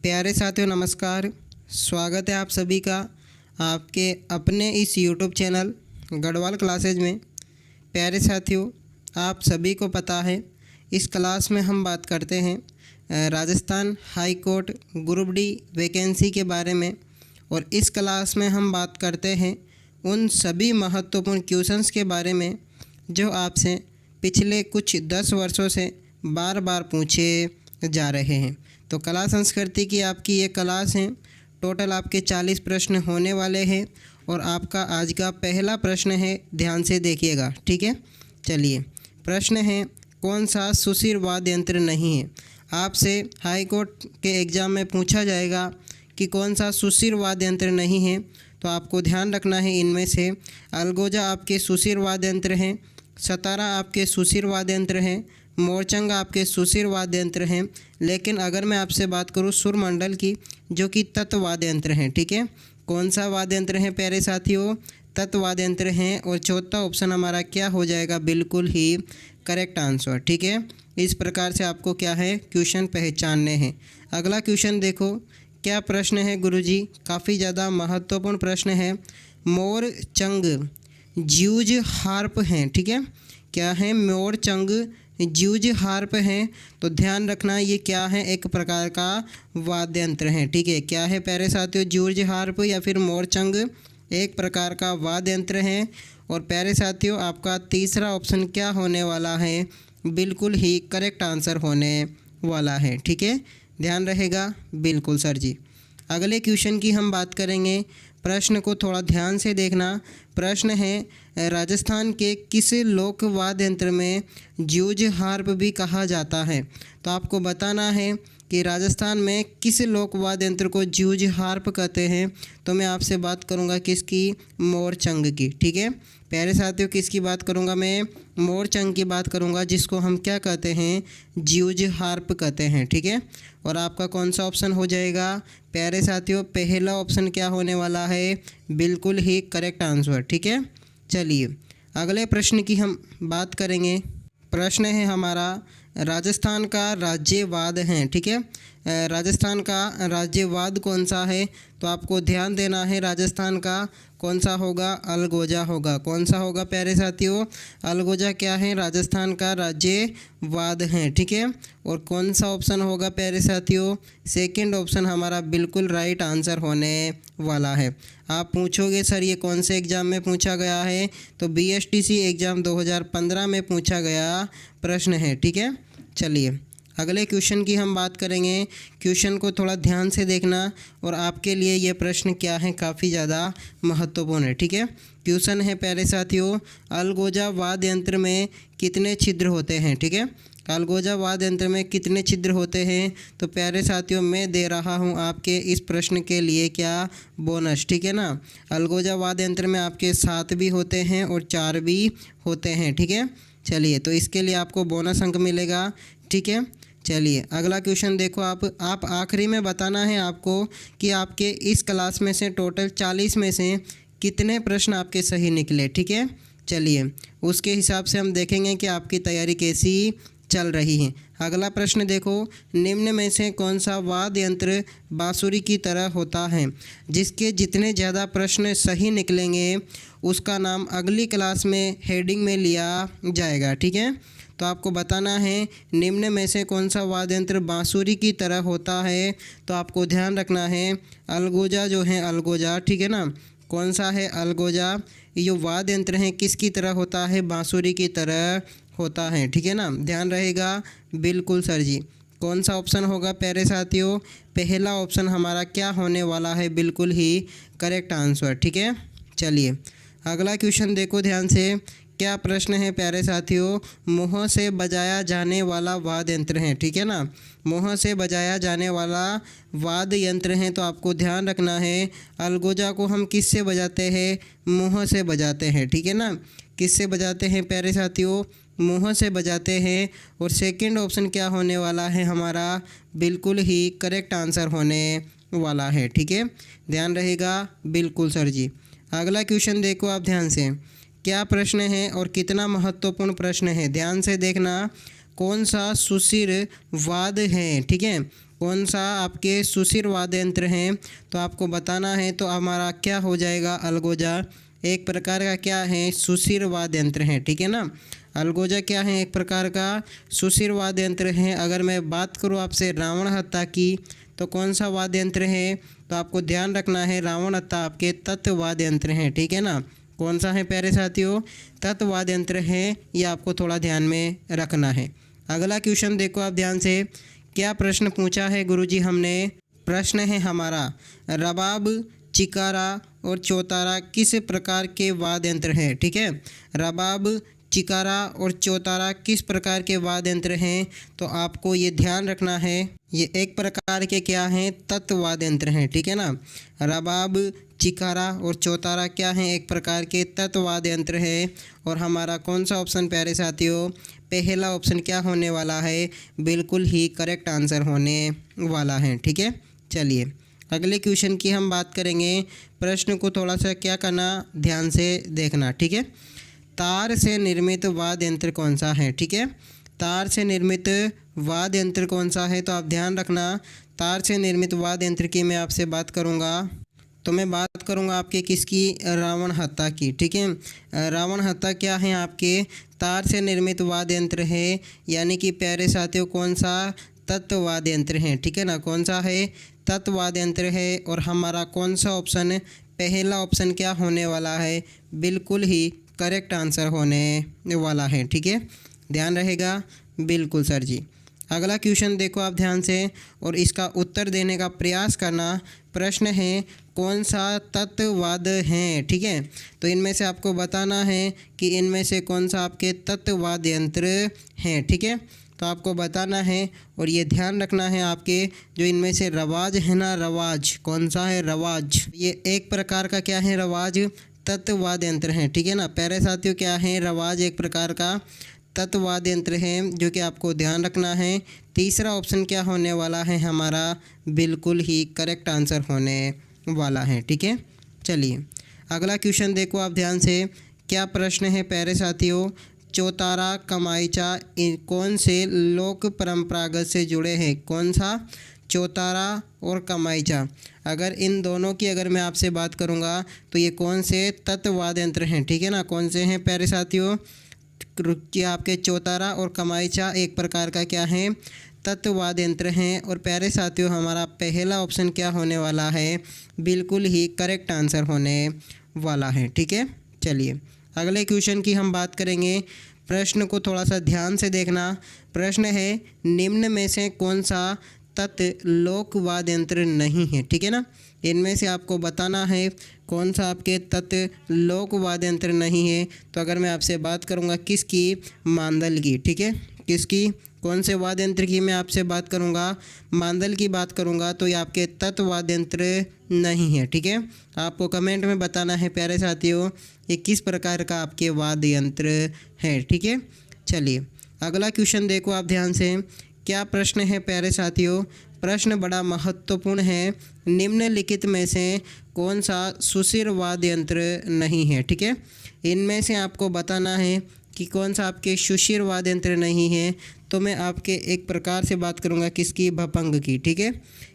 प्यारे साथियों नमस्कार। स्वागत है आप सभी का आपके अपने इस यूट्यूब चैनल गढ़वाल क्लासेज में। प्यारे साथियों, आप सभी को पता है इस क्लास में हम बात करते हैं Rajasthan high court group D vacancy के बारे में। और इस क्लास में हम बात करते हैं उन सभी महत्वपूर्ण क्वेश्चंस के बारे में जो आपसे पिछले कुछ 10 वर्षों से बार बार पूछे जा रहे हैं। तो कला संस्कृति की आपकी ये क्लास है। टोटल आपके 40 प्रश्न होने वाले हैं और आपका आज का पहला प्रश्न है, ध्यान से देखिएगा, ठीक है। चलिए, प्रश्न है कौन सा सुशिर वाद्य यंत्र नहीं है। आपसे हाई कोर्ट के एग्ज़ाम में पूछा जाएगा कि कौन सा सुशिर वाद्य यंत्र नहीं है। तो आपको ध्यान रखना है इनमें से अलगोजा आपके सुशिर वाद्य यंत्र हैं, सतारा आपके सुशिर वाद्य यंत्र हैं, मोरचंग आपके सुशिर वाद्य यंत्र हैं। लेकिन अगर मैं आपसे बात करूं सुरमंडल की, जो कि तत्व वाद्य यंत्र हैं, ठीक है। कौन सा वाद्य यंत्र है प्यारे साथियों? तत्व वाद्य यंत्र हैं। और चौथा ऑप्शन हमारा क्या हो जाएगा? बिल्कुल ही करेक्ट आंसर, ठीक है। इस प्रकार से आपको क्या है, क्वेश्चन पहचानने हैं। अगला क्वेश्चन देखो, क्या प्रश्न है गुरुजी? काफ़ी ज़्यादा महत्वपूर्ण प्रश्न है। मोरचंग ज्यूज हार्प हैं, ठीक है। क्या है? मोरचंग ज्यूज हार्प हैं। तो ध्यान रखना ये क्या है, एक प्रकार का वाद्य यंत्र है, ठीक है। क्या है प्यारे साथियों? ज्यूज हार्प या फिर मोरचंग एक प्रकार का वाद्य यंत्र है। और प्यारे साथियों, आपका तीसरा ऑप्शन क्या होने वाला है? बिल्कुल ही करेक्ट आंसर होने वाला है, ठीक है। ध्यान रहेगा, बिल्कुल सर जी। अगले क्वेश्चन की हम बात करेंगे। प्रश्न को थोड़ा ध्यान से देखना। प्रश्न है राजस्थान के किस लोक वाद्य यंत्र में ज्यूज हार्प भी कहा जाता है। तो आपको बताना है कि राजस्थान में किस लोक वाद्य यंत्र को ज्यूज हार्प कहते हैं। तो मैं आपसे बात करूंगा किसकी? मोरचंग की, ठीक है। प्यारे साथियों, किसकी बात करूंगा मैं? मोरचंग की बात करूंगा, जिसको हम क्या कहते हैं? ज्यूज हार्प कहते हैं, ठीक है। और आपका कौन सा ऑप्शन हो जाएगा प्यारे साथियों? पहला ऑप्शन क्या होने वाला है? बिल्कुल ही करेक्ट आंसर, ठीक है। चलिए, अगले प्रश्न की हम बात करेंगे। प्रश्न है हमारा राजस्थान का राज्यवाद है, ठीक है। राजस्थान का राज्यवाद कौन सा है? तो आपको ध्यान देना है, राजस्थान का कौन सा होगा? अलगोजा होगा। कौन सा होगा प्यारे साथियों? अलगोजा क्या है? राजस्थान का राज्यवाद है, ठीक है। और कौन सा ऑप्शन होगा प्यारे साथियों? सेकंड ऑप्शन हमारा बिल्कुल राइट आंसर होने वाला है। आप पूछोगे सर ये कौन से एग्ज़ाम में पूछा गया है? तो BSTC एग्ज़ाम 2015 में पूछा गया प्रश्न है, ठीक है। चलिए, अगले क्वेश्चन की हम बात करेंगे। क्वेश्चन को थोड़ा ध्यान से देखना और आपके लिए ये प्रश्न क्या है, काफ़ी ज़्यादा महत्वपूर्ण है, ठीक है। क्वेश्चन है प्यारे साथियों, अलगोजा वाद्य यंत्र में कितने छिद्र होते हैं, ठीक है। अलगोजा वाद्य यंत्र में कितने छिद्र होते हैं? तो प्यारे साथियों, मैं दे रहा हूँ आपके इस प्रश्न के लिए क्या? बोनस, ठीक है ना। अलगोजा वाद्य यंत्र में आपके 7 भी होते हैं और 4 भी होते हैं, ठीक है। चलिए, तो इसके लिए आपको बोनस अंक मिलेगा, ठीक है। चलिए, अगला क्वेश्चन देखो। आप आखिरी में बताना है आपको कि आपके इस क्लास में से टोटल 40 में से कितने प्रश्न आपके सही निकले, ठीक है। चलिए, उसके हिसाब से हम देखेंगे कि आपकी तैयारी कैसी चल रही है। अगला प्रश्न देखो, निम्न में से कौन सा वाद्य यंत्र बांसुरी की तरह होता है? जिसके जितने ज़्यादा प्रश्न सही निकलेंगे उसका नाम अगली क्लास में हेडिंग में लिया जाएगा, ठीक है। तो आपको बताना है निम्न में से कौन सा वाद्य यंत्र बांसुरी की तरह होता है। तो आपको ध्यान रखना है अलगोजा जो है, अलगोजा, ठीक है ना। कौन सा है? अलगोजा। ये वाद्य यंत्र है किसकी तरह होता है? बांसुरी की तरह होता है, ठीक है ना। ध्यान रहेगा, बिल्कुल सर जी। कौन सा ऑप्शन होगा प्यारे साथियों? पहला ऑप्शन हमारा क्या होने वाला है? बिल्कुल ही करेक्ट आंसर, ठीक है। चलिए, अगला क्वेश्चन देखो ध्यान से। क्या प्रश्न है प्यारे साथियों? मुँह से बजाया जाने वाला वाद्य यंत्र है, ठीक है ना। मुँह से बजाया जाने वाला वाद्य यंत्र है। तो आपको ध्यान रखना है अलगोजा को हम किससे बजाते हैं? मुँह से बजाते हैं, ठीक है ना। किससे बजाते हैं प्यारे साथियों? मुँह से बजाते हैं। और सेकंड ऑप्शन क्या होने वाला है हमारा? बिल्कुल ही करेक्ट आंसर होने वाला है, ठीक है। ध्यान रहेगा, बिल्कुल सर जी। अगला क्वेश्चन देखो आप ध्यान से। क्या प्रश्न है और कितना महत्वपूर्ण प्रश्न है? ध्यान से देखना। कौन सा सुशिर वाद्य है, ठीक है। कौन सा आपके सुशिर वाद्य यंत्र हैं तो आपको बताना है। तो हमारा क्या हो जाएगा, अलगोजा एक प्रकार का क्या है, सुशिर वाद्य यंत्र है, ठीक है ना। अलगोजा क्या है, एक प्रकार का सुशिर वाद्य यंत्र है। अगर मैं बात करूँ आपसे रावण हत्था की तो कौन सा वाद्य यंत्र है, तो आपको ध्यान रखना है रावण हत्था आपके तत्व वाद्य यंत्र हैं, ठीक है ना। कौन सा है प्यारे साथियों, तत्व वाद्य यंत्र है, ये आपको थोड़ा ध्यान में रखना है। अगला क्वेश्चन देखो आप ध्यान से, क्या प्रश्न पूछा है गुरुजी हमने। प्रश्न है हमारा, रबाब, चिकारा और चौतारा किस प्रकार के वाद्य यंत्र हैं, ठीक है। रबाब, चिकारा और चौतारा किस प्रकार के वाद्य यंत्र हैं, तो आपको ये ध्यान रखना है ये एक प्रकार के क्या हैं, तत्व वाद्य यंत्र हैं, ठीक है ना। रबाब, चिकारा और चौतारा क्या हैं, एक प्रकार के तत्व वाद्य यंत्र है। और हमारा कौन सा ऑप्शन प्यारे साथियों, पहला ऑप्शन क्या होने वाला है, बिल्कुल ही करेक्ट आंसर होने वाला है, ठीक है। चलिए अगले क्वेश्चन की हम बात करेंगे। प्रश्न को थोड़ा सा क्या करना, ध्यान से देखना, ठीक है। तार से निर्मित वाद्य यंत्र कौन सा है, ठीक है। तार से निर्मित वाद्य यंत्र कौन सा है, तो आप ध्यान रखना। तार से निर्मित वाद्य यंत्र की मैं आपसे बात करूंगा, तो मैं बात करूंगा आपके किसकी, रावण हत्था की, ठीक है। रावण हत्था क्या है, आपके तार से निर्मित वाद्य यंत्र है, यानी कि प्यारे साथियों कौन सा, तत्व वाद्य यंत्र है, ठीक है ना। कौन सा है, तत्व वाद्य यंत्र है। और हमारा कौन सा ऑप्शन, पहला ऑप्शन क्या होने वाला है, बिल्कुल ही करेक्ट आंसर होने वाला है, ठीक है। ध्यान रहेगा, बिल्कुल सर जी। अगला क्वेश्चन देखो आप ध्यान से और इसका उत्तर देने का प्रयास करना। प्रश्न है, कौन सा तत्व वाद्य हैं, ठीक है। तो इनमें से आपको बताना है कि इनमें से कौन सा आपके तत्व वाद्य यंत्र हैं, ठीक है। तो आपको बताना है और ये ध्यान रखना है आपके जो इनमें से रवाज है ना, रवाज कौन सा है, रवाज, ये एक प्रकार का क्या है, रवाज तत्व वाद्य यंत्र हैं, ठीक है ना। प्यारे साथियों क्या है, रवाज एक प्रकार का तत्व वाद्य यंत्र है जो कि आपको ध्यान रखना है। तीसरा ऑप्शन क्या होने वाला है हमारा, बिल्कुल ही करेक्ट आंसर होने वाला है, ठीक है। चलिए अगला क्वेश्चन देखो आप ध्यान से, क्या प्रश्न है प्यारे साथियों, चौतारा, कमाईचा कौन से लोक परंपरागत से जुड़े हैं। कौन सा, चौतारा और कमाईचा, अगर इन दोनों की अगर मैं आपसे बात करूंगा तो ये कौन से तत्व वाद्य यंत्र हैं, ठीक है ना। कौन से हैं प्यारे साथियों, कि आपके चौतारा और कमाईचा एक प्रकार का क्या है, तत्व वाद्य यंत्र हैं। और प्यारे साथियों हमारा पहला ऑप्शन क्या होने वाला है, बिल्कुल ही करेक्ट आंसर होने वाला है, ठीक है। चलिए अगले क्वेश्चन की हम बात करेंगे। प्रश्न को थोड़ा सा ध्यान से देखना। प्रश्न है, निम्न में से कौन सा तत्व लोक वाद्य यंत्र नहीं है, ठीक है ना। इनमें से आपको बताना है कौन सा आपके तत्व लोक वाद्य यंत्र नहीं है। तो अगर मैं आपसे बात करूंगा किसकी, मांदल की, ठीक है। किसकी, कौन से वाद्य यंत्र की मैं आपसे बात करूंगा, मांदल की बात करूंगा, तो ये आपके तत्व वाद्य यंत्र नहीं है, ठीक है। आपको कमेंट में बताना है प्यारे साथियों ये किस प्रकार का आपके वाद्य यंत्र है, ठीक है। चलिए अगला क्वेश्चन देखो आप ध्यान से, क्या प्रश्न है प्यारे साथियों, प्रश्न बड़ा महत्वपूर्ण है। निम्नलिखित में से कौन सा सुशिर वाद्य यंत्र नहीं है, ठीक है। इनमें से आपको बताना है कि कौन सा आपके सुशिर वाद्य यंत्र नहीं है। तो मैं आपके एक प्रकार से बात करूंगा किसकी, भपंग की, ठीक है।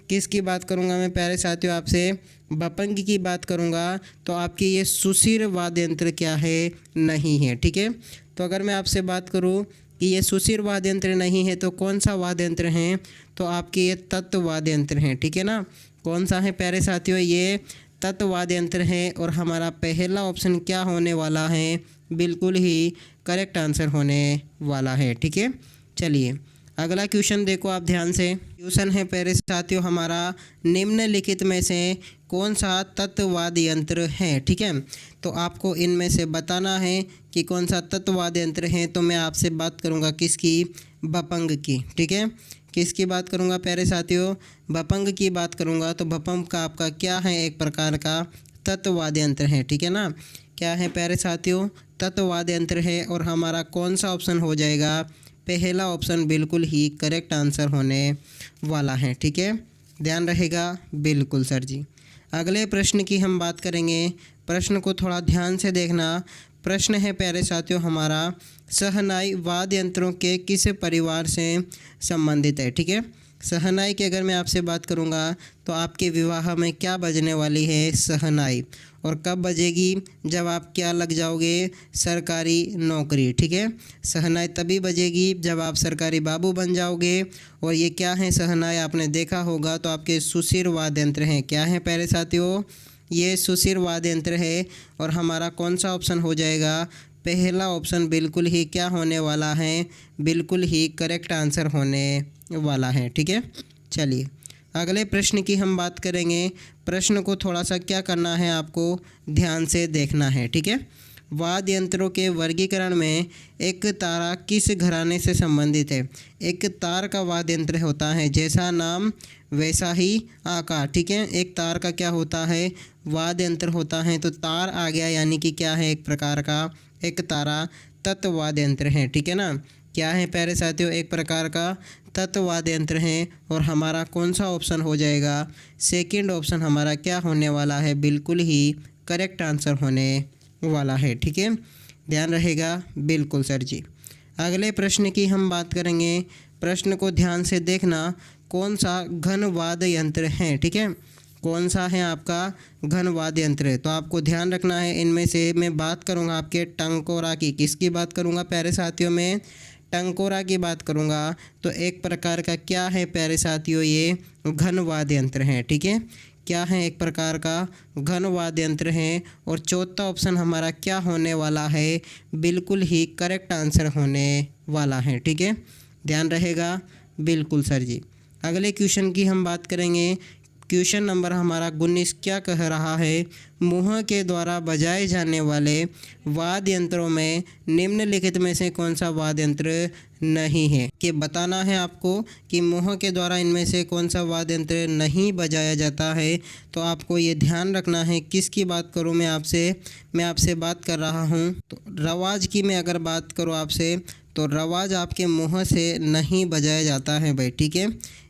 किसकी बात करूंगा मैं प्यारे साथियों आपसे, भपंग की बात करूंगा। तो आपकी ये सुशिर वाद्य यंत्र क्या है, नहीं है, ठीक है। तो अगर मैं आपसे बात करूं कि ये सुशिर वाद्य यंत्र नहीं है तो कौन सा वाद्य यंत्र हैं, तो आपके ये तत्व वाद्य यंत्र हैं, ठीक है ना। कौन सा है प्यारे साथियों, ये तत्व वाद्य यंत्र है। और हमारा पहला ऑप्शन क्या होने वाला है, बिल्कुल ही करेक्ट आंसर होने वाला है, ठीक है। चलिए अगला क्वेश्चन देखो आप ध्यान से। क्वेश्चन है प्यारे साथियों हमारा, निम्नलिखित में से कौन सा तत्व वाद्य यंत्र है, ठीक है। तो आपको इनमें से बताना है कि कौन सा तत्व वाद्य यंत्र है। तो मैं आपसे बात करूंगा किसकी, भपंग की, ठीक है। किसकी बात करूंगा प्यारे साथियों, भपंग की बात करूंगा। तो भपंग का आपका क्या है, एक प्रकार का तत्व वाद्य यंत्र है, ठीक है ना। क्या है प्यारे साथियों, तत्व वाद्य यंत्र है। और हमारा कौन सा ऑप्शन हो जाएगा, पहला ऑप्शन बिल्कुल ही करेक्ट आंसर होने वाला है, ठीक है। ध्यान रहेगा, बिल्कुल सर जी। अगले प्रश्न की हम बात करेंगे। प्रश्न को थोड़ा ध्यान से देखना। प्रश्न है प्यारे साथियों हमारा, शहनाई वाद्य यंत्रों के किस परिवार से संबंधित है, ठीक है। शहनाई की अगर मैं आपसे बात करूँगा तो आपके विवाह में क्या बजने वाली है? शहनाई। और कब बजेगी? जब आप क्या लग जाओगे? सरकारी नौकरी। ठीक है, शहनाई तभी बजेगी जब आप सरकारी बाबू बन जाओगे। और ये क्या है शहनाई? आपने देखा होगा तो आपके सुशिर वाद्य यंत्र हैं। क्या है प्यारे साथियों? ये सुशिर वाद्य यंत्र है। और हमारा कौन सा ऑप्शन हो जाएगा? पहला ऑप्शन बिल्कुल ही क्या होने वाला है? बिल्कुल ही करेक्ट आंसर होने वाला है। ठीक है, चलिए अगले प्रश्न की हम बात करेंगे। प्रश्न को थोड़ा सा क्या करना है, आपको ध्यान से देखना है। ठीक है, वाद्य यंत्रों के वर्गीकरण में एक तारा किस घराने से संबंधित है? एक तार का वाद्य यंत्र होता है, जैसा नाम वैसा ही आकार। ठीक है, एक तार का क्या होता है? वाद्य यंत्र होता है। तो तार आ गया, यानी कि क्या है? एक प्रकार का एक तारा तत्व वाद्य यंत्र है। ठीक है ना, क्या है प्यारे साथियों? एक प्रकार का तत्व वाद्य यंत्र है। और हमारा कौन सा ऑप्शन हो जाएगा? सेकंड ऑप्शन हमारा क्या होने वाला है? बिल्कुल ही करेक्ट आंसर होने वाला है। ठीक है, ध्यान रहेगा। बिल्कुल सर जी। अगले प्रश्न की हम बात करेंगे। प्रश्न को ध्यान से देखना, कौन सा घन वाद्य यंत्र है? ठीक है, कौन सा है आपका घन वाद्य यंत्र? तो आपको ध्यान रखना है, इनमें से मैं बात करूंगा आपके टंकोरा की। किसकी बात करूंगा प्यारे साथियों? में टंकोरा की बात करूंगा। तो एक प्रकार का क्या है प्यारे साथियों? ये घन वाद्य यंत्र है। ठीक है, क्या है? एक प्रकार का घन वाद्य यंत्र है। और चौथा ऑप्शन हमारा क्या होने वाला है? बिल्कुल ही करेक्ट आंसर होने वाला है। ठीक है, ध्यान रहेगा। बिल्कुल सर जी। अगले क्वेश्चन की हम बात करेंगे। क्वेश्चन नंबर हमारा 19 क्या कह रहा है? मुँह के द्वारा बजाए जाने वाले वाद्य यंत्रों में निम्नलिखित में से कौन सा वाद्य यंत्र नहीं है? कि बताना है आपको कि मुँह के द्वारा इनमें से कौन सा वाद्य यंत्र नहीं बजाया जाता है। तो आपको ये ध्यान रखना है। किसकी बात करूँ मैं आपसे बात कर रहा हूँ तो रवाज की मैं अगर बात करूँ आपसे, तो रवाज आपके मुँह से नहीं बजाया जाता है भाई। ठीक है,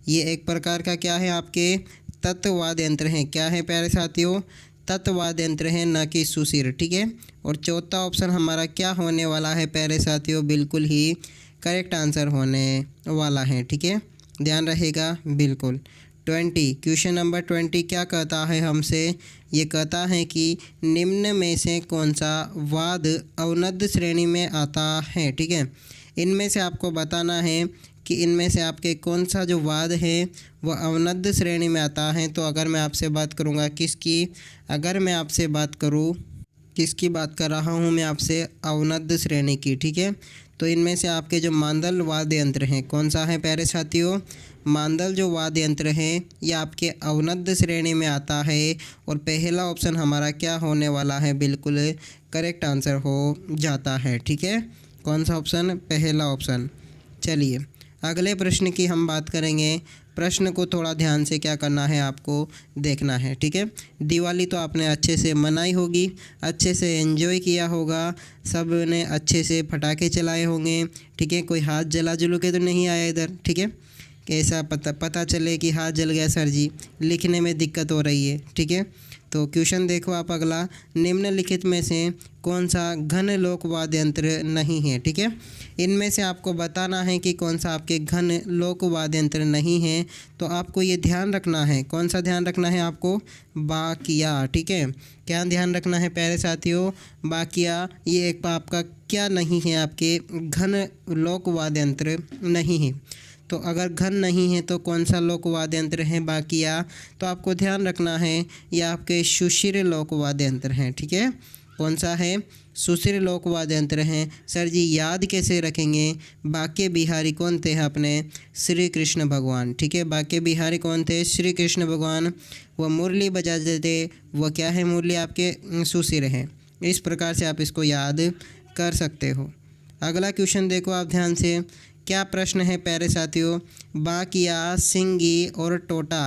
ये एक प्रकार का क्या है? आपके तत्व वाद्य यंत्र हैं। क्या है प्यारे साथियों? तत्व वाद्य यंत्र हैं, न कि सुशिर। ठीक है, और चौथा ऑप्शन हमारा क्या होने वाला है प्यारे साथियों? बिल्कुल ही करेक्ट आंसर होने वाला है। ठीक है, ध्यान रहेगा। बिल्कुल। 20 क्वेश्चन नंबर 20 क्या कहता है हमसे? ये कहता है कि निम्न में से कौन सा वाद्य अवनद्य श्रेणी में आता है? ठीक है, इनमें से आपको बताना है कि इनमें से आपके कौन सा जो वाद्य है वह अवनद्य श्रेणी में आता है। तो अगर मैं आपसे बात करूँगा किसकी? अगर मैं आपसे बात करूँ, किसकी बात कर रहा हूँ मैं आपसे? अवनद्य श्रेणी की। ठीक है, तो इनमें से आपके जो मांदल वाद्य यंत्र हैं, कौन सा है प्यारे साथियों? मांदल जो वाद्य यंत्र हैं ये आपके अवनद्य श्रेणी में आता है। और पहला ऑप्शन हमारा क्या होने वाला है? बिल्कुल करेक्ट आंसर हो जाता है। ठीक है, कौन सा ऑप्शन? पहला ऑप्शन। चलिए अगले प्रश्न की हम बात करेंगे। प्रश्न को थोड़ा ध्यान से क्या करना है, आपको देखना है। ठीक है, दिवाली तो आपने अच्छे से मनाई होगी, अच्छे से एंजॉय किया होगा, सब ने अच्छे से पटाखे चलाए होंगे। ठीक है, कोई हाथ जला जुलू के तो नहीं आया इधर? ठीक है, कैसा पता चले कि हाथ जल गया सर जी, लिखने में दिक्कत हो रही है। ठीक है, तो क्वेश्चन देखो आप अगला। निम्नलिखित में से कौन सा घन लोक वाद्य यंत्र नहीं है? ठीक है, इनमें से आपको बताना है कि कौन सा आपके घन लोक वाद्य यंत्र नहीं है। तो आपको ये ध्यान रखना है। कौन सा ध्यान रखना है आपको? बाकिया। ठीक है, क्या ध्यान रखना है प्यारे साथियों? बाकिया। ये एक आपका क्या नहीं है? आपके घन लोक वाद्य यंत्र नहीं है। तो अगर घन नहीं है तो कौन सा लोक वाद्य यंत्र है? बाकिया। तो आपको ध्यान रखना है ये आपके सुशिर लोक वाद्य यंत्र हैं। ठीक है, कौन सा है? सुशिर लोक वाद्य यंत्र हैं। सर जी याद कैसे रखेंगे? बाके बिहारी कौन थे अपने? श्री कृष्ण भगवान। ठीक है, बाके बिहारी कौन थे? श्री कृष्ण भगवान। वह मुरली बजाते थे, वह क्या है? मुरली आपके सुशिर हैं। इस प्रकार से आप इसको याद कर सकते हो। अगला क्वेश्चन देखो आप ध्यान से। क्या प्रश्न है प्यारे साथियों? बाकिया, सिंगी और टोटा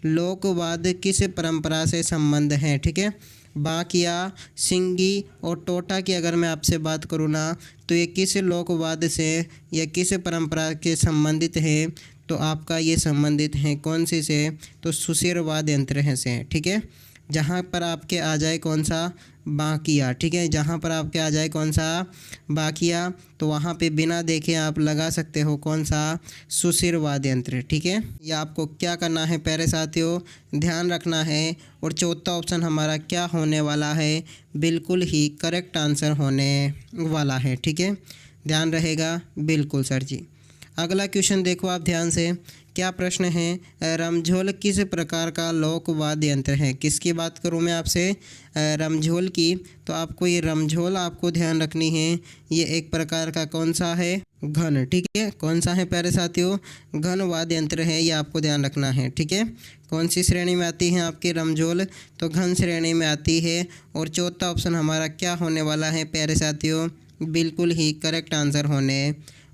लोकवाद किस परंपरा से संबंध है? ठीक है, बाकिया, सिंगी और टोटा की अगर मैं आपसे बात करूँ ना, तो ये किस लोकवाद से या किस परंपरा के संबंधित है? तो आपका ये संबंधित है कौन सी से? तो सुशिर वाद्य यंत्र है से। ठीक है, जहाँ पर आपके आ जाए कौन सा, बाकिया। ठीक है, जहाँ पर आपके आ जाए कौन सा, बाकिया, तो वहाँ पे बिना देखे आप लगा सकते हो कौन सा, सुशिर वाद्य यंत्र। ठीक है, ये आपको क्या करना है प्यारे साथियों, ध्यान रखना है। और चौथा ऑप्शन हमारा क्या होने वाला है, बिल्कुल ही करेक्ट आंसर होने वाला है। ठीक है, ध्यान रहेगा, बिल्कुल सर जी। अगला क्वेश्चन देखो आप ध्यान से, क्या प्रश्न है, रमझोल किस प्रकार का लोक वाद्य यंत्र है। किसकी बात करूं मैं आपसे, रमझोल की। तो आपको ये रमझोल आपको ध्यान रखनी है, ये एक प्रकार का कौन सा है, घन। ठीक है, कौन सा है प्यारे साथियों, घन वाद्य यंत्र है, ये आपको ध्यान रखना है। ठीक है, कौन सी श्रेणी में आती है आपकी रमझोल, तो घन श्रेणी में आती है। और चौथा ऑप्शन हमारा क्या होने वाला है प्यारे साथियों, बिल्कुल ही करेक्ट आंसर होने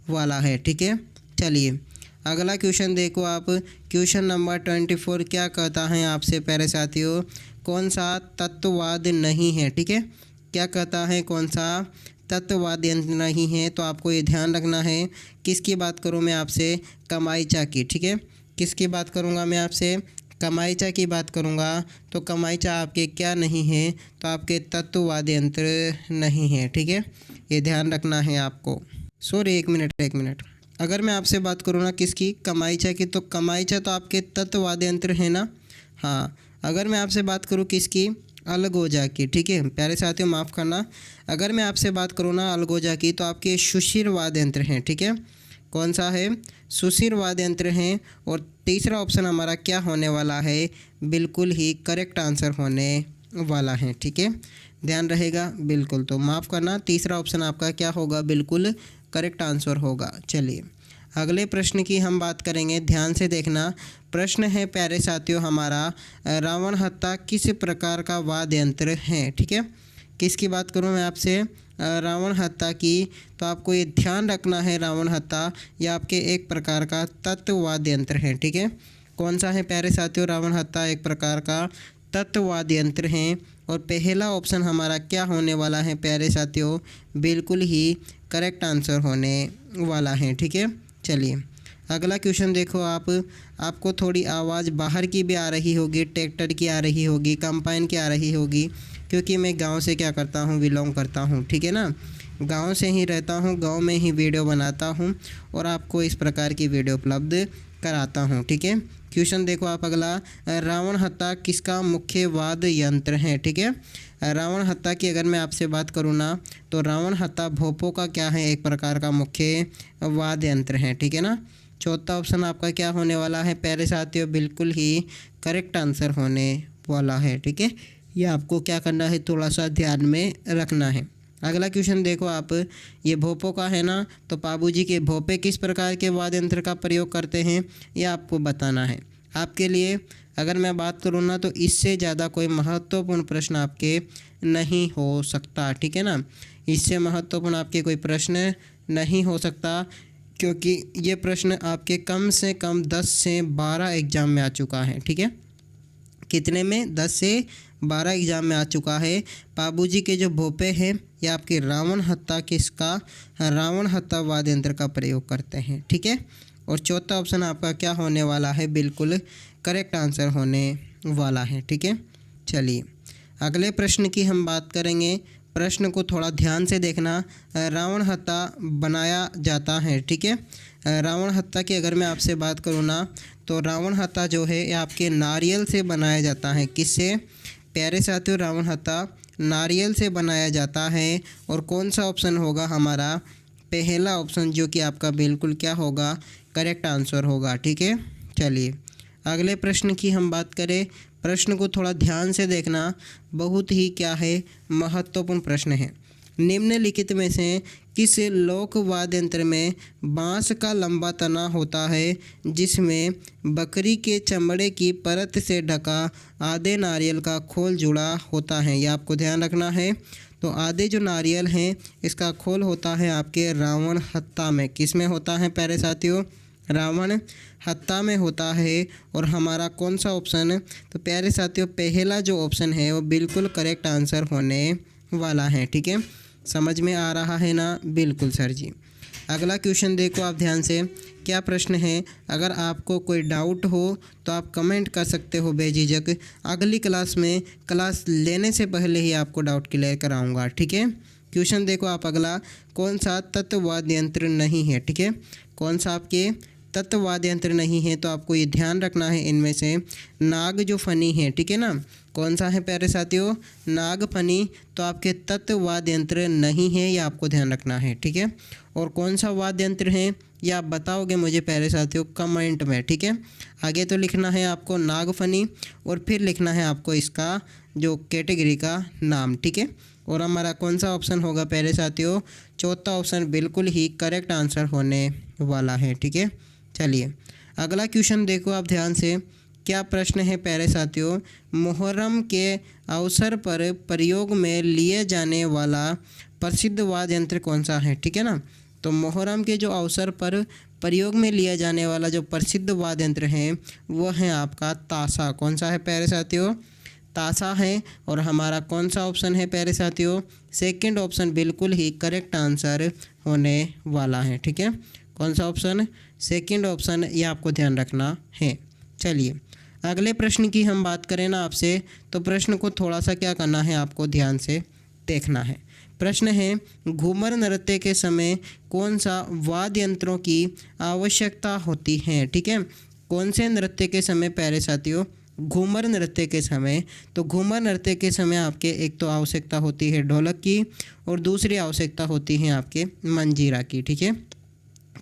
वाला है। ठीक है, चलिए अगला क्वेश्चन देखो आप, क्वेश्चन नंबर 24 क्या कहता है आपसे प्यारे साथियों, कौन सा तत्ववाद नहीं है। ठीक है, क्या कहता है, कौन सा तत्ववाद यंत्र नहीं है। तो आपको ये ध्यान रखना है, किसकी बात करूँ मैं आपसे, कमाईचा की। ठीक है, किसकी बात करूँगा मैं आपसे, कमाईचा की बात करूँगा। तो कमाईचा आपके क्या नहीं है, तो आपके तत्ववाद यंत्र नहीं है। ठीक है, ये ध्यान रखना है आपको। सॉरी, एक मिनट, अगर मैं आपसे बात करूँ ना किसकी, कमाईचा की, तो कमाईचा तो आपके तत्ववाद यंत्र है ना। हाँ, अगर मैं आपसे बात करूँ किसकी, अलगोजा की। ठीक है प्यारे साथियों, माफ़ करना, अगर मैं आपसे बात करूँ ना अलगोजा की, तो आपके सुशिर वाद्य यंत्र हैं। ठीक है, कौन सा है, सुशिर वाद्य यंत्र हैं। और तीसरा ऑप्शन हमारा क्या होने वाला है, बिल्कुल ही करेक्ट आंसर होने वाला है। ठीक है, ध्यान रहेगा, बिल्कुल। तो माफ़ करना, तीसरा ऑप्शन आपका क्या होगा, बिल्कुल करेक्ट आंसर होगा। चलिए अगले प्रश्न की हम बात करेंगे, ध्यान से देखना। प्रश्न है प्यारे साथियों हमारा, रावण हत्ता किस प्रकार का वाद्य यंत्र है। ठीक है, किसकी बात करूं मैं आपसे, रावण हत्ता की। तो आपको ये ध्यान रखना है, रावण हत्ता ये आपके एक प्रकार का तत्ववाद्य यंत्र है। ठीक है, कौन सा है प्यारे साथियों, रावण हत्ता एक प्रकार का तत्ववाद्य यंत्र हैं। और पहला ऑप्शन हमारा क्या होने वाला है प्यारे साथियों, बिल्कुल ही करेक्ट आंसर होने वाला है। ठीक है, चलिए अगला क्वेश्चन देखो आप, आपको थोड़ी आवाज़ बाहर की भी आ रही होगी, ट्रैक्टर की आ रही होगी, कंपाइन की आ रही होगी, क्योंकि मैं गांव से क्या करता हूं, बिलोंग करता हूं। ठीक है ना, गांव से ही रहता हूं, गांव में ही वीडियो बनाता हूं और आपको इस प्रकार की वीडियो उपलब्ध कराता हूं। ठीक है, क्वेश्चन देखो आप अगला, रावण हत्ता किसका मुख्य वाद्य यंत्र है। ठीक है, रावण हत्ता की अगर मैं आपसे बात करूँ ना, तो रावण हत्ता भोपों का क्या है, एक प्रकार का मुख्य वाद्य यंत्र है। ठीक है ना, चौथा ऑप्शन आपका क्या होने वाला है प्यारे साथियों, बिल्कुल ही करेक्ट आंसर होने वाला है। ठीक है, ये आपको क्या करना है, थोड़ा सा ध्यान में रखना है। अगला क्वेश्चन देखो आप, ये भोपों का है ना, तो बाबूजी के भोपे किस प्रकार के वाद्य यंत्र का प्रयोग करते हैं, ये आपको बताना है। आपके लिए अगर मैं बात करूँ ना, तो इससे ज़्यादा कोई महत्वपूर्ण प्रश्न आपके नहीं हो सकता। ठीक है ना, इससे महत्वपूर्ण आपके कोई प्रश्न नहीं हो सकता, क्योंकि ये प्रश्न आपके कम से कम 10 से 12 एग्ज़ाम में आ चुका है। ठीक है, कितने में, 10 से 12 एग्ज़ाम में आ चुका है। बाबूजी के जो भोपे हैं ये आपके रावण हत्ता किसका, रावण हत्ता वाद्य यंत्र का प्रयोग करते हैं। ठीक है, और चौथा ऑप्शन आपका क्या होने वाला है, बिल्कुल करेक्ट आंसर होने वाला है। ठीक है, चलिए अगले प्रश्न की हम बात करेंगे। प्रश्न को थोड़ा ध्यान से देखना, रावण हत्ता बनाया जाता है। ठीक है, रावण हत्ता की अगर मैं आपसे बात करूँ ना, तो रावण हत्ता जो है ये आपके नारियल से बनाया जाता है। किससे प्यारे साथियों, रावण हत्ता नारियल से बनाया जाता है। और कौन सा ऑप्शन होगा हमारा, पहला ऑप्शन, जो कि आपका बिल्कुल क्या होगा, करेक्ट आंसर होगा। ठीक है, चलिए अगले प्रश्न की हम बात करें। प्रश्न को थोड़ा ध्यान से देखना, बहुत ही क्या है, महत्वपूर्ण प्रश्न है। निम्नलिखित में से किस लोक वाद्य यंत्र में बांस का लंबा तना होता है, जिसमें बकरी के चमड़े की परत से ढका आधे नारियल का खोल जुड़ा होता है। यह आपको ध्यान रखना है। तो आधे जो नारियल हैं इसका खोल होता है आपके रावण हत्ता में। किस में होता है प्यारे साथियों, रावण हत्ता में होता है। और हमारा कौन सा ऑप्शन, तो प्यारे साथियों पहला जो ऑप्शन है वो बिल्कुल करेक्ट आंसर होने वाला है। ठीक है, समझ में आ रहा है ना, बिल्कुल सर जी। अगला क्वेश्चन देखो आप ध्यान से, क्या प्रश्न है। अगर आपको कोई डाउट हो तो आप कमेंट कर सकते हो बेझिझक। अगली क्लास में क्लास लेने से पहले ही आपको डाउट क्लियर कराऊंगा, ठीक है। क्वेश्चन देखो आप अगला, कौन सा तत्व वाद्य यंत्र नहीं है, ठीक है। कौन सा आपके तत्व वाद्य यंत्र नहीं है, तो आपको ये ध्यान रखना है इनमें से नाग जो फनी है, ठीक है ना। कौन सा है प्यारे साथियों, नाग फनी, तो आपके तत्व वाद्य यंत्र नहीं है, ये आपको ध्यान रखना है, ठीक है। और कौन सा वाद्य यंत्र है ये आप बताओगे मुझे प्यारे साथियों कमेंट में, ठीक है। आगे तो लिखना है आपको नाग फनी और फिर लिखना है आपको इसका जो कैटेगरी का नाम, ठीक है। और हमारा कौन सा ऑप्शन होगा प्यारे साथियों, चौथा ऑप्शन बिल्कुल ही करेक्ट आंसर होने वाला है, ठीक है। चलिए अगला क्वेश्चन देखो आप ध्यान से, क्या प्रश्न है प्यारे साथियों, मुहर्रम के अवसर पर प्रयोग में लिए जाने वाला प्रसिद्ध वाद्य यंत्र कौन सा है, ठीक है ना। तो मुहर्रम के जो अवसर पर प्रयोग में लिया जाने वाला जो प्रसिद्ध वाद्य यंत्र है वो है आपका ताशा। कौन सा है प्यारे साथियों, ताशा है। और हमारा कौन सा ऑप्शन है प्यारे साथियों, सेकंड ऑप्शन बिल्कुल ही करेक्ट आंसर होने वाला है, ठीक है। कौन सा ऑप्शन, सेकंड ऑप्शन, ये आपको ध्यान रखना है। चलिए अगले प्रश्न की हम बात करें ना आपसे, तो प्रश्न को थोड़ा सा क्या करना है आपको ध्यान से देखना है। प्रश्न है, घूमर नृत्य के समय कौन सा वाद्य यंत्रों की आवश्यकता होती है, ठीक है। कौन से नृत्य के समय प्यारे साथियों, घूमर नृत्य के समय, तो घूमर नृत्य के समय आपके एक तो आवश्यकता होती है ढोलक की और दूसरी आवश्यकता होती है आपके मंजीरा की, ठीक है।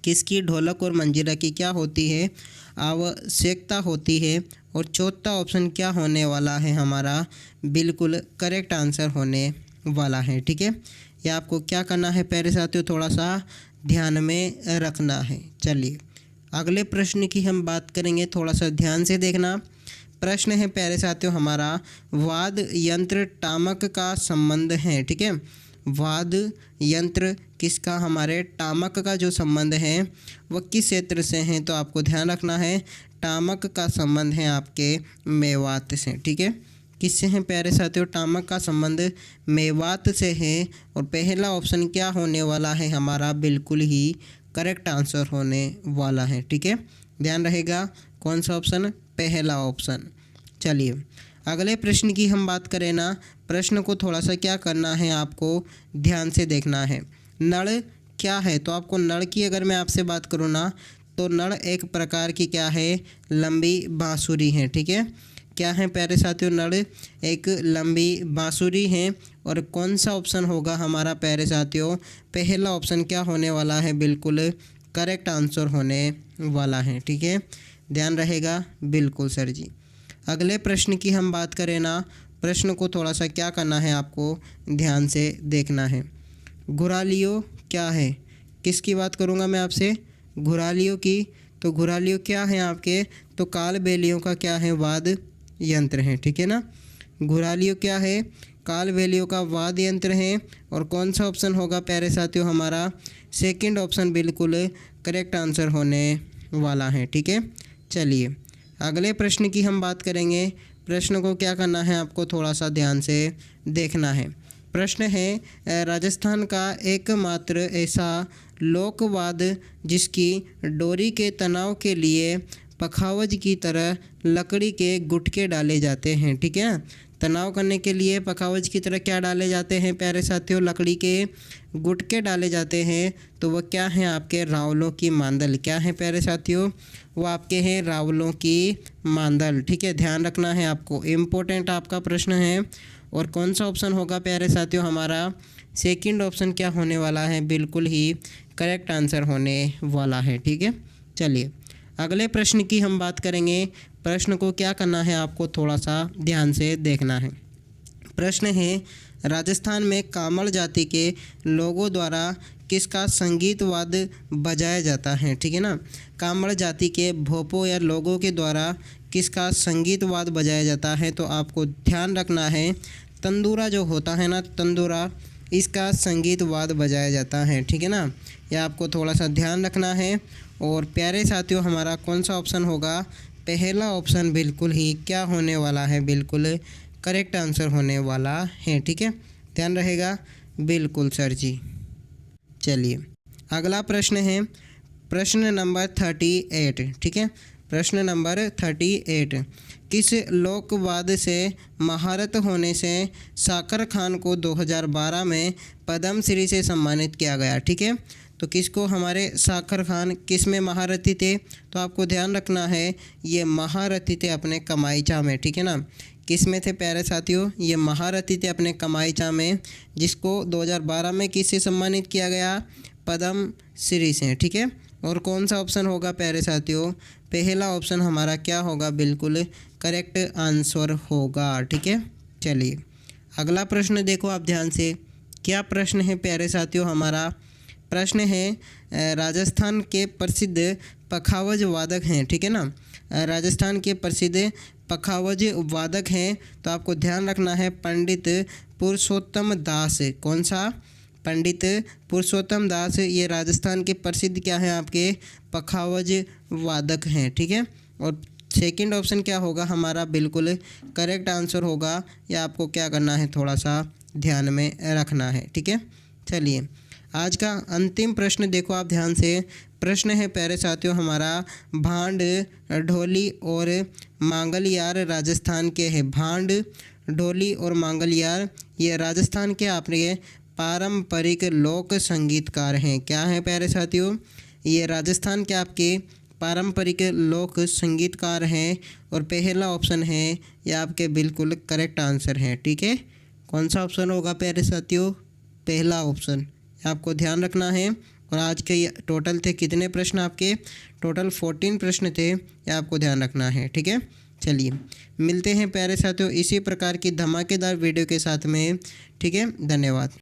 किसकी, ढोलक और मंजीरा की क्या होती है, आवश्यकता होती है। और चौथा ऑप्शन क्या होने वाला है हमारा, बिल्कुल करेक्ट आंसर होने वाला है, ठीक है। ये आपको क्या करना है प्यारे साथियों, थोड़ा सा ध्यान में रखना है। चलिए अगले प्रश्न की हम बात करेंगे, थोड़ा सा ध्यान से देखना। प्रश्न है प्यारे साथियों हमारा, वाद्य यंत्र टामक का संबंध है, ठीक है। वाद्य यंत्र किसका, हमारे टामक का जो संबंध है वह किस क्षेत्र से है, तो आपको ध्यान रखना है टामक का संबंध है आपके मेवात से, ठीक है। किससे हैं प्यारे साथियों, टामक का संबंध मेवात से है। और पहला ऑप्शन क्या होने वाला है हमारा, बिल्कुल ही करेक्ट आंसर होने वाला है, ठीक है। ध्यान रहेगा कौन सा ऑप्शन, पहला ऑप्शन। चलिए अगले प्रश्न की हम बात करें ना, प्रश्न को थोड़ा सा क्या करना है आपको ध्यान से देखना है। नड़ क्या है, तो आपको नड़ की अगर मैं आपसे बात करूँ ना, तो नड़ एक प्रकार की क्या है, लंबी बांसुरी है, ठीक है। क्या है प्यारे साथियों, नड़ एक लंबी बांसुरी है। और कौन सा ऑप्शन होगा हमारा प्यारे साथियों, पहला ऑप्शन क्या होने वाला है, बिल्कुल करेक्ट आंसर होने वाला है, ठीक है। ध्यान रहेगा बिल्कुल सर जी। अगले प्रश्न की हम बात करें ना, प्रश्न को थोड़ा सा क्या करना है आपको ध्यान से देखना है। घुरालियो क्या है, किसकी बात करूँगा मैं आपसे, घुरालियो की। तो घुरालियो क्या है आपके, तो कालबेलियों का क्या है, वाद्य यंत्र है, ठीक है ना। घुरालियो क्या है, कालबेलियों का वाद्य यंत्र है। और कौन सा ऑप्शन होगा प्यारे साथियों हमारा, सेकंड ऑप्शन बिल्कुल करेक्ट आंसर होने वाला है, ठीक है। चलिए अगले प्रश्न की हम बात करेंगे। प्रश्न को क्या करना है आपको थोड़ा सा ध्यान से देखना है। प्रश्न है, राजस्थान का एकमात्र ऐसा लोकवाद्य जिसकी डोरी के तनाव के लिए पखावज की तरह लकड़ी के गुटके डाले जाते हैं, ठीक है। तनाव करने के लिए पखावज की तरह क्या डाले जाते हैं प्यारे साथियों, लकड़ी के गुटके डाले जाते हैं। तो वह क्या हैं आपके, रावलों की मांदल। क्या है प्यारे साथियों, वो आपके हैं रावलों की मांदल, ठीक है। ध्यान रखना है आपको, इम्पोर्टेंट आपका प्रश्न है। और कौन सा ऑप्शन होगा प्यारे साथियों हमारा, सेकंड ऑप्शन क्या होने वाला है, बिल्कुल ही करेक्ट आंसर होने वाला है, ठीक है। चलिए अगले प्रश्न की हम बात करेंगे। प्रश्न को क्या करना है आपको थोड़ा सा ध्यान से देखना है। प्रश्न है, राजस्थान में कामड़ जाति के लोगों द्वारा किसका संगीत वाद्य बजाया जाता है, ठीक है ना। कामड़ जाति के भोपो या लोगों के द्वारा किसका संगीत वाद्य बजाया जाता है, तो आपको ध्यान रखना है तंदूरा जो होता है ना, तंदूरा, इसका संगीत वाद्य बजाया जाता है, ठीक है ना। यह आपको थोड़ा सा ध्यान रखना है। और प्यारे साथियों हमारा कौन सा ऑप्शन होगा, पहला ऑप्शन बिल्कुल ही क्या होने वाला है, बिल्कुल करेक्ट आंसर होने वाला है, ठीक है। ध्यान रहेगा बिल्कुल सर जी। चलिए अगला प्रश्न है प्रश्न नंबर 38। ठीक है, प्रश्न नंबर 38। किस लोकवाद से महारत होने से साकर खान को 2012 में पद्मश्री से सम्मानित किया गया? ठीक है, तो किसको हमारे साकर खान किस में महारथी थे? तो आपको ध्यान रखना है ये महारथी थे अपने कमाईचा में। ठीक है ना, किस में थे प्यारे साथियों? ये महारथी थे अपने कमाईचा में, जिसको 2012 में किससे सम्मानित किया गया? पद्मश्री से। ठीक है, और कौन सा ऑप्शन होगा प्यारे साथियों? पहला ऑप्शन हमारा क्या होगा? बिल्कुल करेक्ट आंसर होगा। ठीक है, चलिए अगला प्रश्न देखो आप ध्यान से। क्या प्रश्न है प्यारे साथियों? हमारा प्रश्न है राजस्थान के प्रसिद्ध पखावज वादक हैं। ठीक है ना, राजस्थान के प्रसिद्ध पखावज वादक हैं, तो आपको ध्यान रखना है पंडित पुरुषोत्तम दास। कौन सा? पंडित पुरुषोत्तम दास। ये राजस्थान के प्रसिद्ध क्या हैं? आपके पखावज वादक हैं। ठीक है, और सेकंड ऑप्शन क्या होगा हमारा? बिल्कुल करेक्ट आंसर होगा। या आपको क्या करना है, थोड़ा सा ध्यान में रखना है। ठीक है, चलिए आज का अंतिम प्रश्न देखो आप ध्यान से। प्रश्न है प्यारे साथियों हमारा, भांड, ढोली और मांगलियार राजस्थान के हैं। भांड, ढोली और मांगलियार ये राजस्थान के आपके पारंपरिक लोक संगीतकार हैं। क्या हैं प्यारे साथियों? ये राजस्थान के आपके पारंपरिक लोक संगीतकार हैं। और पहला ऑप्शन है ये आपके बिल्कुल करेक्ट आंसर है। ठीक है, कौन सा ऑप्शन होगा प्यारे साथियों? पहला ऑप्शन, आपको ध्यान रखना है। और आज के टोटल थे कितने प्रश्न? आपके टोटल 14 प्रश्न थे, ये आपको ध्यान रखना है। ठीक है, चलिए मिलते हैं प्यारे साथियों इसी प्रकार की धमाकेदार वीडियो के साथ में। ठीक है, धन्यवाद।